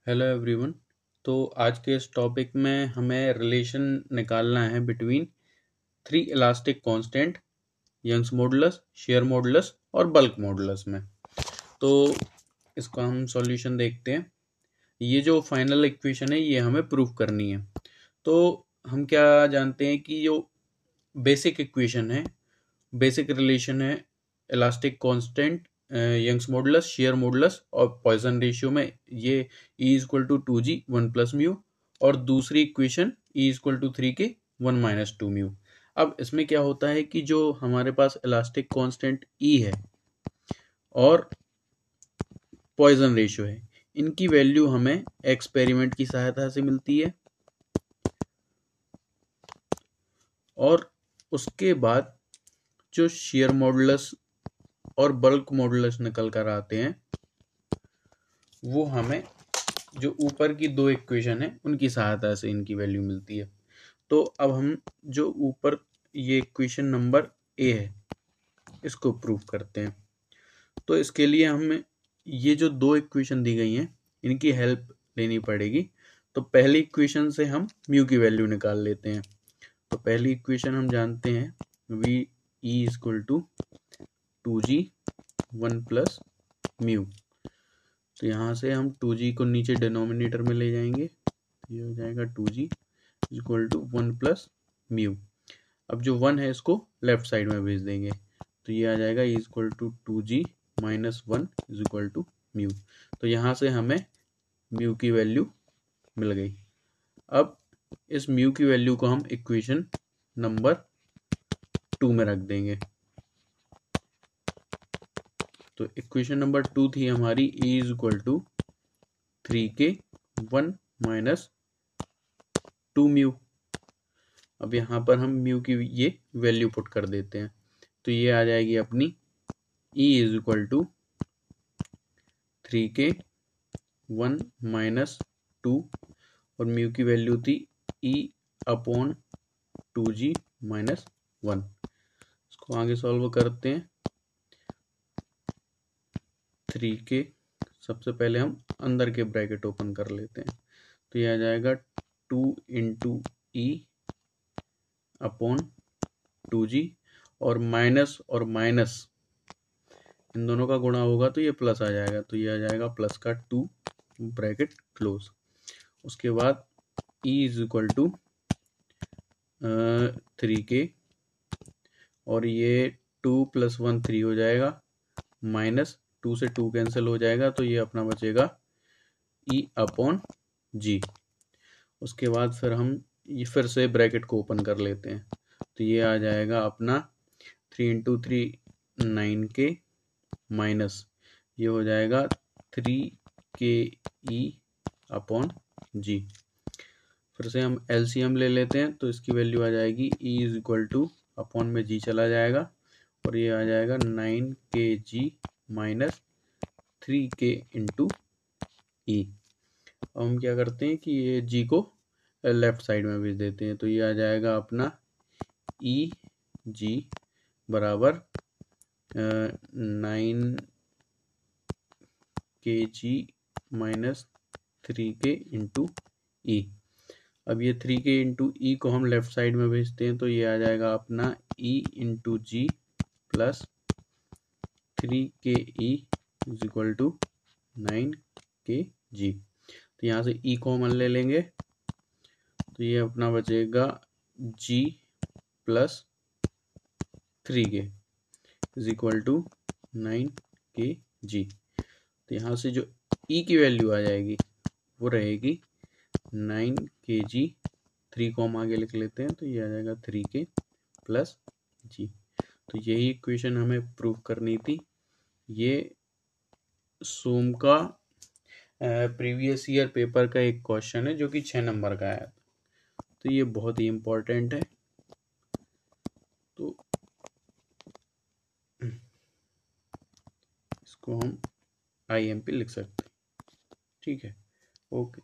Hello everyone. तो आज के इस टॉपिक में हमें रिलेशन निकालना है between three elastic constant, Young's modulus, shear modulus और बल्क मॉडुलस में। तो इसका हम सॉल्यूशन देखते हैं। ये जो फाइनल इक्वेशन है ये हमें प्रूव करनी है। तो हम क्या जानते हैं कि जो बेसिक इक्वेशन है, बेसिक रिलेशन है elastic constant, Young's modulus, shear modulus और पॉइसन रेशियो में, ये E equal to 2G 1 + mu और दूसरी equation E equal to 3K 1 - 2 mu. अब इसमें क्या होता है कि जो हमारे पास इलास्टिक कांस्टेंट E है और पॉइसन रेशियो है, इनकी वैल्यू हमें एक्सपेरिमेंट की सहायता से मिलती है और उसके बाद जो शेयर मॉडुलस और बल्क मॉडुलस निकल कर आते हैं वो हमें जो ऊपर की दो इक्वेशन है उनकी सहायता से इनकी वैल्यू मिलती है। तो अब हम जो ऊपर ये इक्वेशन नंबर ए है इसको प्रूव करते हैं। तो इसके लिए हमें ये जो दो इक्वेशन दी गई हैं इनकी हेल्प लेनी पड़ेगी। तो पहली इक्वेशन से हम म्यू की वैल्यू निकाल लेते हैं। तो पहली इक्वेशन हम जानते हैं we E equal to 2G 1 + mu. तो यहाँ से हम 2G को नीचे डिनोमिनेटर में ले जाएंगे, ये हो जाएगा 2G इक्वल टू 1 + म्यू। अब जो 1 है इसको लेफ्ट साइड में भेज देंगे तो ये आ जाएगा equal to 2G - 1 equal to mu. तो यहाँ से हमें म्यू की वैल्यू मिल गई। अब इस म्यू की वैल्यू को हम इक्वेशन नंबर 2 में रख देंगे। तो इक्वेशन नंबर 2 थी हमारी E equal to 3K 1 - 2 mu. अब यहाँ पर हम म्यू की ये वैल्यू पुट कर देते हैं तो ये आ जाएगी अपनी E इक्वल टू 3K 1 - 2 और म्यू की वैल्यू थी E/2G-1। इसको आगे सॉल्व करते हैं। 3K सबसे पहले हम अंदर के ब्रैकेट ओपन कर लेते हैं तो ये आ जाएगा 2 × E/2G और माइनस इन दोनों का गुणा होगा तो ये प्लस आ जाएगा तो ये आ जाएगा प्लस का 2 ब्रैकेट क्लोज। उसके बाद E इक्वल टू 3K और ये 2 + 1 3 हो जाएगा, -2 से 2 कैंसिल हो जाएगा तो ये अपना बचेगा E/G। उसके बाद फिर हम ये फिर से ब्रैकेट को ओपन कर लेते हैं तो ये आ जाएगा अपना 3 × 3 9K माइनस ये हो जाएगा 3KE/G। फिर से हम LCM ले लेते हैं तो इसकी वैल्यू आ जाएगी E इक्वल टू अपॉन में G चला जाएगा और ये आ जाएगा 9KG - 3K × E। अब हम क्या करते हैं कि ये G को लेफ्ट साइड में भेज देते हैं तो ये आ जाएगा अपना EG बराबर 9KG - 3K × E। अब ये 3K × E को हम लेफ्ट साइड में भेजते हैं तो ये आ जाएगा अपना E × G + 3KE equal to 9KG। तो यहाँ से E कॉमन ले लेंगे तो ये अपना बचेगा G + 3K equal to 9KG। तो यहाँ से जो E की वैल्यू आ जाएगी वो रहेगी 9KG, 3 को हम आगे लिख लेते हैं तो ये आ जाएगा 3K + G। तो यही इक्वेशन हमें प्रूव करनी थी। ये सोम का प्रीवियस ईयर पेपर का एक क्वेश्चन है जो कि 6 नंबर का आया था। तो ये बहुत ही इम्पोर्टेंट है। तो इसको हम IM पे लिख सकते हैं। ठीक है, ओके।